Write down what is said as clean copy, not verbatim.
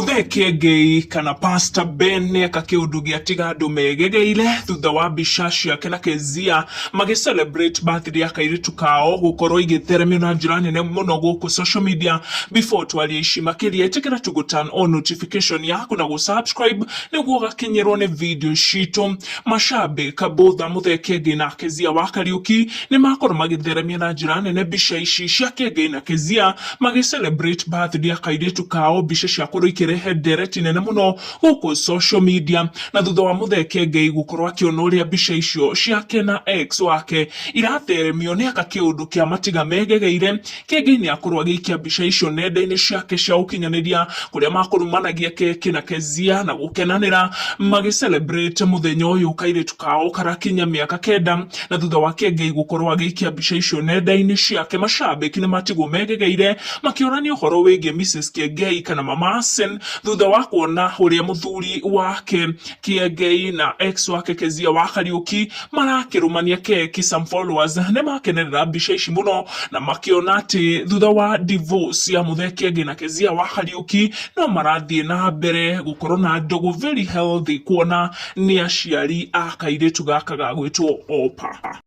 Muthe Kiengei kana Pastor Ben akakiundu giatiga andu megegeire thutha wa mbica ciake na Keziah celebrate birthday akairitu kao gukorwo igitheremio na njira nene muno guku social media. Before twarie ici makiria itikira to turn on notification yaku na subscribe niguo gakinyirwo ni video citu. Mashabika botha Muthe Kiengei na Keziah wa Kariuki ni makorwo magitheremia na njira nene mbica ici cia Kiengei na Keziah celebrate birthday akairitu kao, mbica cia ikirehe dereti nene muno guku social media. Na thutha wa Muthe Kiengei gukorwo akiona uria mbica icio ciake na ex wake iratheremio ni akakiundu kia matiga megegeire, Kiengei ni akorwo agiikia mbica icio nenda-ini ciake cia ukinyaniria kuria makurumanagia keki na Keziah na gukenanira celebrate muthenya uyu kairitu kao karakinya miaka 9. Na thutha wa Kiengei gukorwo agiikia mbica icio nenda-ini ciake, mashabiki ni matigwo megegeire makiorania uhoro wigie Mrs Kiengei kana Mama thutha wa kuona uria muthuri wake Kiengei na ex wake Keziah wa Kariuki marakirumania keki. Some followers ne makenerera mbica ici muno na makiona ati thutha wa divorce ya Muthe Kiengei na Keziah wa Kariuki no marathie na mbere gukorwo na ndogo very healthy, kuona ni aciari a kairitu gaka gagwitwo Opa.